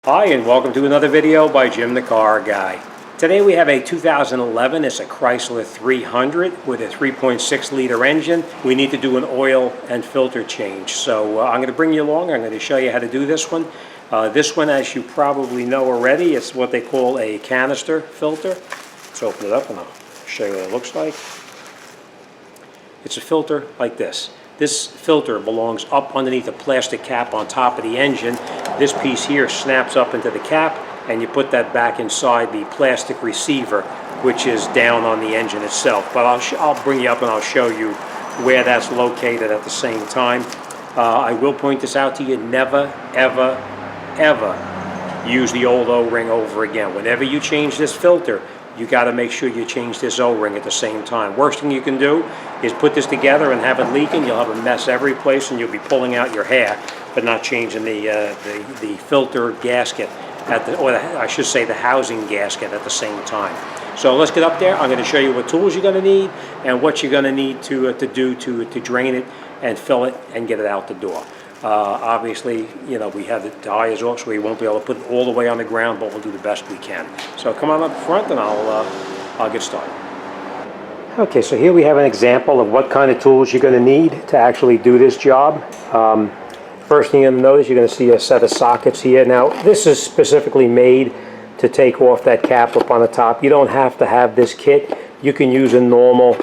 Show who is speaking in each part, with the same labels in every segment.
Speaker 1: Hi, and welcome to another video by Jim the Car Guy. Today we have a 2011, it's a Chrysler 300 with a 3.6 liter engine. We need to do an oil and filter change. So I'm going to bring you along, I'm going to show you how to do this one. This one, as you probably know already, is what they call a canister filter. Let's open it up and I'll show you what it looks like. It's a filter like this. This filter belongs up underneath a plastic cap on top of the engine. This piece here snaps up into the cap, and you put that back inside the plastic receiver, which is down on the engine itself. But I'll bring you up and I'll show you where that's located at the same time. I will point this out to you: never, ever, ever use the old O-ring over again. Whenever you change this filter, you got to make sure you change this O-ring at the same time. Worst thing you can do is put this together and have it leaking. You'll have a mess every place, and you'll be pulling out your hair, but not changing the filter gasket I should say the housing gasket at the same time. So let's get up there. I'm going to show you what tools you're going to need and what you're going to need to do to drain it and fill it and get it out the door. Obviously, you know, we have the tires off, so we won't be able to put it all the way on the ground, but we'll do the best we can. So come on up front and I'll get started. Okay, so here we have an example of what kind of tools you're going to need to actually do this job. First thing you're going to notice, you're going to see a set of sockets here. Now, this is specifically made to take off that cap up on the top. You don't have to have this kit. You can use a normal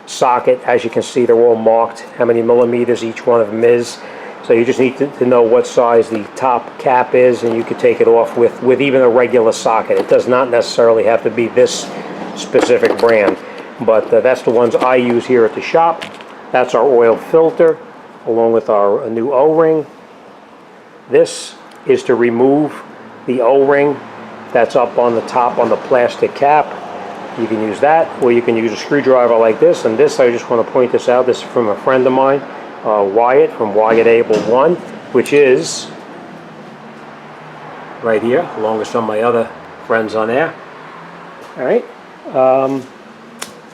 Speaker 1: socket. As you can see, they're all marked how many millimeters each one of them is. So you just need to know what size the top cap is, and you can take it off with even a regular socket. It does not necessarily have to be this specific brand, but that's the ones I use here at the shop. That's our oil filter along with our new O-ring. This is to remove the O-ring that's up on the top on the plastic cap. You can use that, or you can use a screwdriver like this. And this, I just want to point this out, this is from a friend of mine, Wyatt, from Wyatt Able 1, which is right here, along with some of my other friends on there. All right.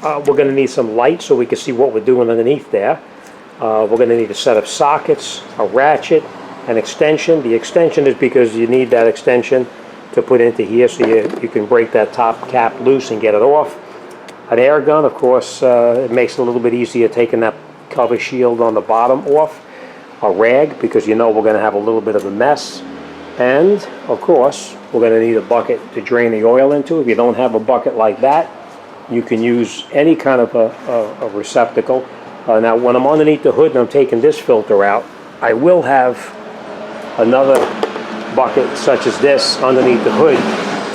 Speaker 1: We're going to need some light so we can see what we're doing underneath there. We're going to need a set of sockets, a ratchet, an extension. The extension is because you need that extension to put into here so you can break that top cap loose and get it off. An air gun, of course, it makes it a little bit easier taking that cover shield on the bottom off. A rag, because you know we're going to have a little bit of a mess. And, of course, we're going to need a bucket to drain the oil into. If you don't have a bucket like that, you can use any kind of a receptacle. Now, when I'm underneath the hood and I'm taking this filter out, I will have another bucket such as this underneath the hood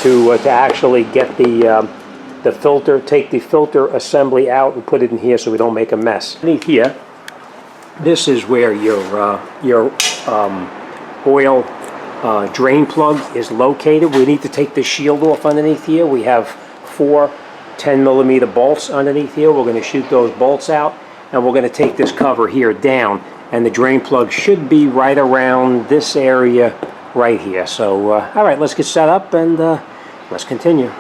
Speaker 1: to actually get the filter, take the filter assembly out and put it in here so we don't make a mess. Underneath here, this is where your oil drain plug is located. We need to take the shield off underneath here. We have 4 10mm bolts underneath here. We're going to shoot those bolts out, and we're going to take this cover here down, and the drain plug should be right around this area right here. So all right, let's get set up and let's continue.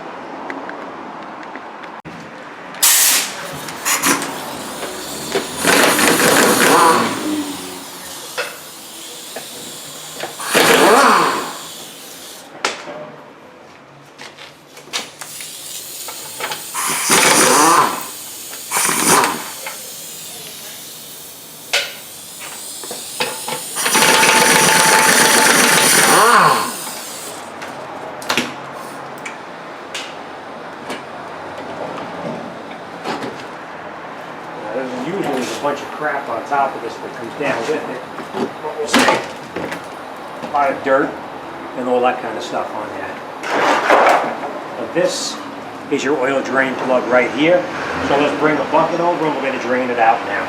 Speaker 1: Usually there's a bunch of crap on top of this that comes down with it. But we'll see. A lot of dirt and all that kind of stuff on there. But this is your oil drain plug right here. So let's bring a bucket over and we're going to drain it out now.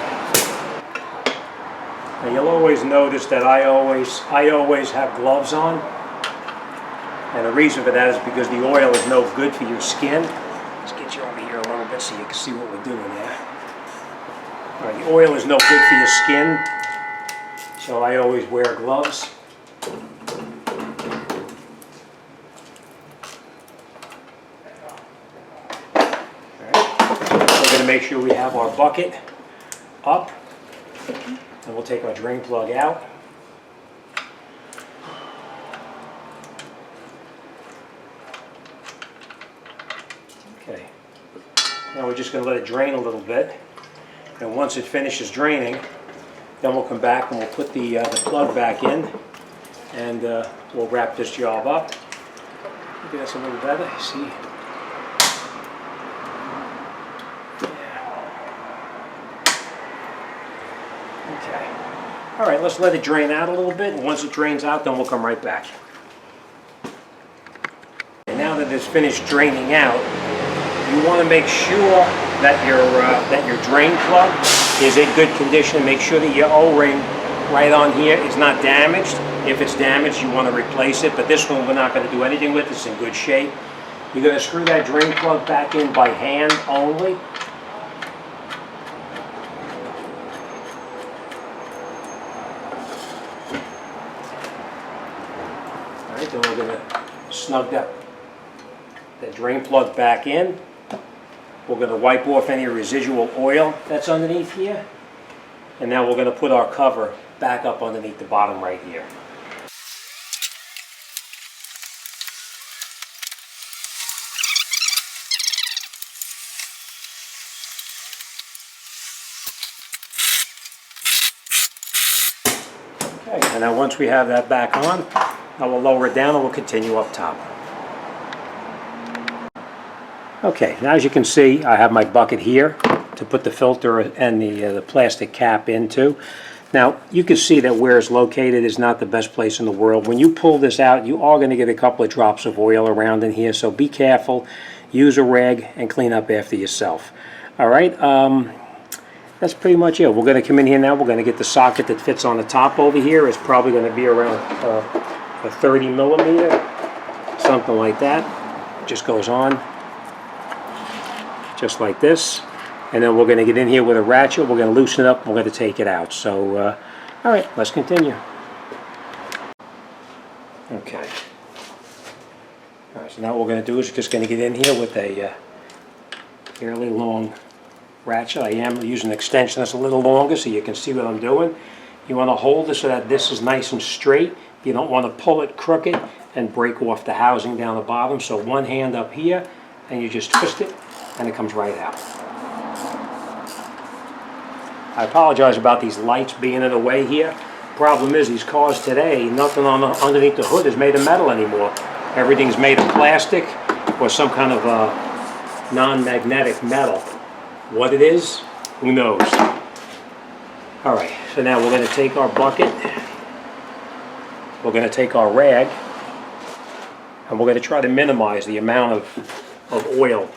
Speaker 1: Now you'll always notice that I always have gloves on. And the reason for that is because the oil is no good for your skin. Let's get you over here a little bit so you can see what we're doing there. Right, the oil is no good for your skin, so I always wear gloves. Right. We're going to make sure we have our bucket up, and we'll take our drain plug out. Okay. Now we're just going to let it drain a little bit. And once it finishes draining, then we'll come back and we'll put the plug back in, and we'll wrap this job up. Maybe that's a little better. See? Okay. All right, let's let it drain out a little bit, and once it drains out, then we'll come right back. And now that it's finished draining out, you want to make sure that your drain plug is in good condition. Make sure that your O-ring right on here is not damaged. If it's damaged, you want to replace it, but this one we're not going to do anything with. It's in good shape. You're going to screw that drain plug back in by hand only. All right, then we're going to snug that drain plug back in. We're going to wipe off any residual oil that's underneath here. And now we're going to put our cover back up underneath the bottom right here. Okay, and now once we have that back on, I will lower it down and we'll continue up top. Okay, now as you can see, I have my bucket here to put the filter and the plastic cap into. Now, you can see that where it's located is not the best place in the world. When you pull this out, you are going to get a couple of drops of oil around in here, so be careful. Use a rag and clean up after yourself. All right, that's pretty much it. We're going to come in here now. We're going to get the socket that fits on the top over here. It's probably going to be around a 30 millimeter, something like that. It just goes on. Just like this, and then we're going to get in here with a ratchet. We're going to loosen it up and we're going to take it out. So all right, let's continue. Okay, all right, so now what we're going to do is just going to get in here with a fairly long ratchet. I am using an extension that's a little longer so you can see what I'm doing. You want to hold it so that this is nice and straight. You don't want to pull it crooked and break off the housing down the bottom. So one hand up here and you just twist it and it comes right out. I apologize about these lights being in the way here. Problem is, these cars today, nothing underneath the hood is made of metal anymore. Everything's made of plastic or some kind of non-magnetic metal. What it is, who knows? All right, so now we're going to take our bucket, we're going to take our rag, and we're going to try to minimize the amount of oil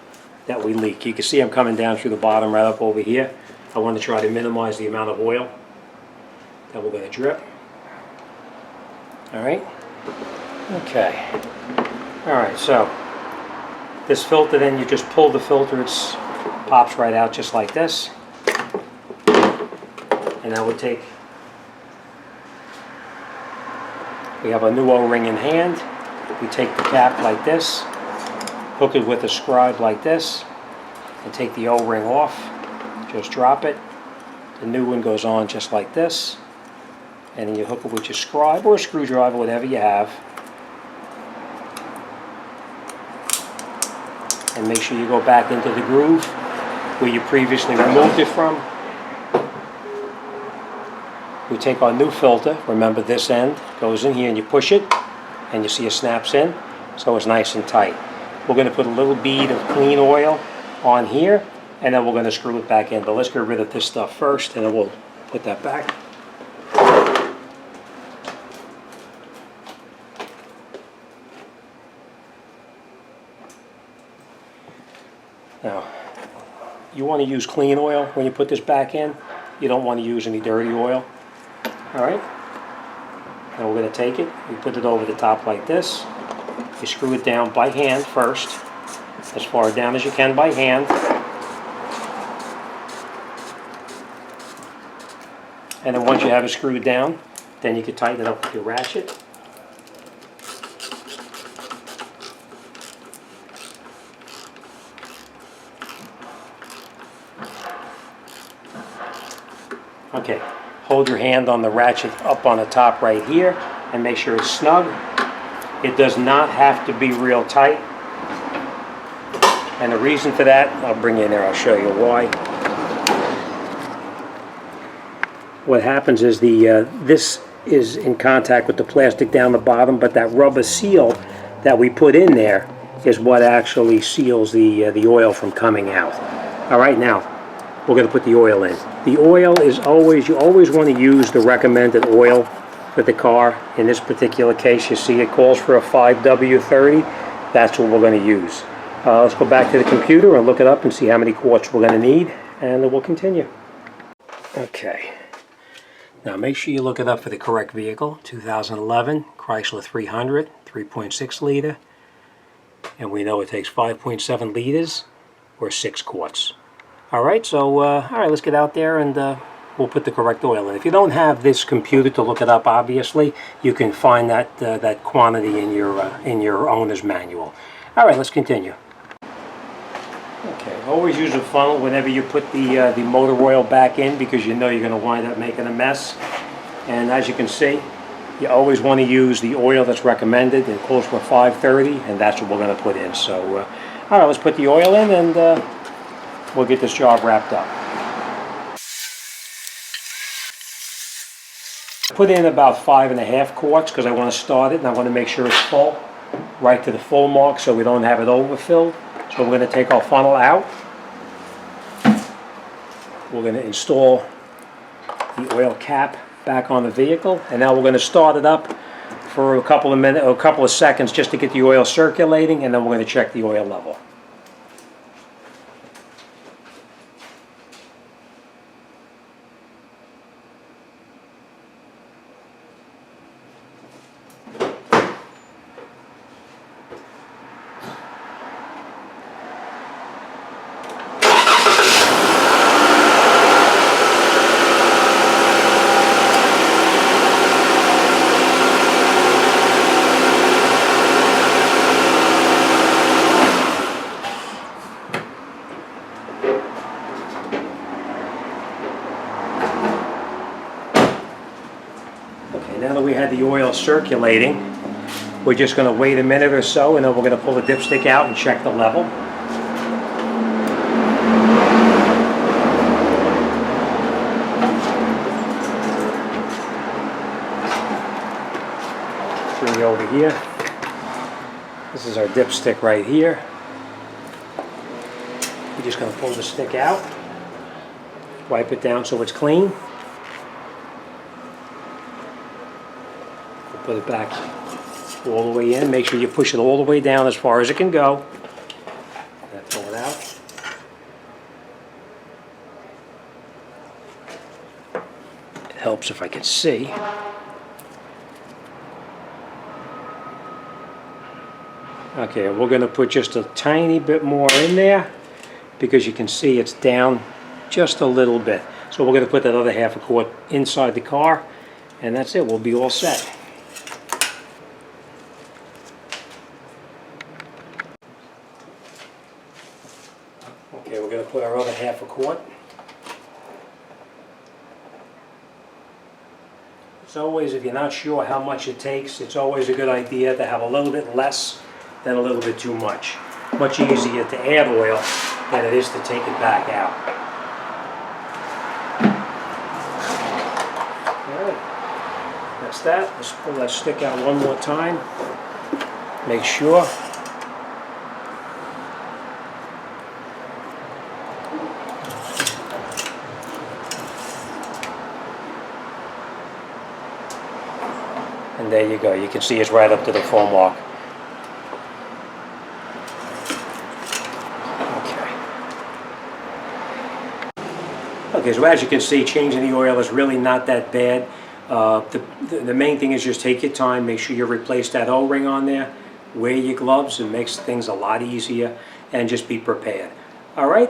Speaker 1: that we leak. You can see I'm coming down through the bottom right up over here. I want to try to minimize the amount of oil that we're going to drip. All right. Okay. All right, so this filter, then you just pull the filter, it pops right out just like this. And now we have a new O-ring in hand. We take the cap like this, hook it with a scribe like this, and take the O-ring off. Just drop it. The new one goes on just like this. And then you hook it with your scribe or a screwdriver, whatever you have. And make sure you go back into the groove where you previously removed it from. We take our new filter. Remember, this end goes in here and you push it and you see it snaps in, so it's nice and tight. We're going to put a little bead of clean oil on here, and then we're going to screw it back in. But let's get rid of this stuff first, and then we'll put that back. Now, you want to use clean oil when you put this back in. You don't want to use any dirty oil. All right? Now we're going to take it, we put it over the top like this. You screw it down by hand first, as far down as you can by hand. And then once you have it screwed down, then you can tighten it up with your ratchet. Okay, hold your hand on the ratchet up on the top right here and make sure it's snug. It does not have to be real tight. And the reason for that, I'll bring you in there, I'll show you why. What happens is this is in contact with the plastic down the bottom, but that rubber seal that we put in there is what actually seals the oil from coming out. All right, now we're going to put the oil in. The oil is always, you always want to use the recommended oil for the car. In this particular case, you see it calls for a 5W30. That's what we're going to use. Let's go back to the computer and look it up and see how many quarts we're going to need, and then we'll continue. Okay. Now make sure you look it up for the correct vehicle. 2011 Chrysler 300, 3.6 liter. And we know it takes 5.7 liters or 6 quarts. Alright, so alright, let's get out there and we'll put the correct oil in. If you don't have this computer to look it up, obviously, you can find that that quantity in your owner's manual. Alright, let's continue. Okay, always use a funnel whenever you put the motor oil back in, because you know you're going to wind up making a mess. And as you can see, you always want to use the oil that's recommended. It calls for 530, and that's what we're going to put in. So, all right, let's put the oil in, and we'll get this job wrapped up. Put in about 5.5 quarts because I want to start it, and I want to make sure it's full, right to the full mark, so we don't have it overfilled. So we're going to take our funnel out. We're going to install the oil cap back on the vehicle, and now we're going to start it up for a couple of minutes, or a couple of seconds, just to get the oil circulating, and then we're going to check the oil level. Now that we had the oil circulating, we're just going to wait a minute or so, and then we're going to pull the dipstick out and check the level. Bring it over here. This is our dipstick right here. We're just going to pull the stick out, wipe it down so it's clean. Put it back all the way in. Make sure you push it all the way down as far as it can go. And pull it out. It helps if I can see. Okay, we're going to put just a tiny bit more in there because you can see it's down just a little bit. So we're going to put that other half a quart inside the car, and that's it. We'll be all set. Okay, we're going to put our other half a quart. As always, if you're not sure how much it takes, it's always a good idea to have a little bit less than a little bit too much. Much easier to add oil than it is to take it back out. Alright, that's that. Let's pull that stick out one more time. Make sure. And there you go. You can see it's right up to the full mark. Okay, so as you can see, changing the oil is really not that bad. The main thing is just take your time, make sure you replace that O-ring on there, wear your gloves, it makes things a lot easier, and just be prepared. Alright,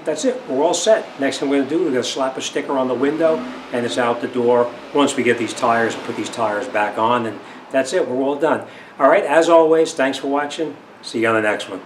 Speaker 1: that's it, we're all set. Next thing we're going to do, we're going to slap a sticker on the window, and it's out the door once we get these tires and put these tires back on, and that's it, we're all done. Alright, as always, thanks for watching, see you on the next one.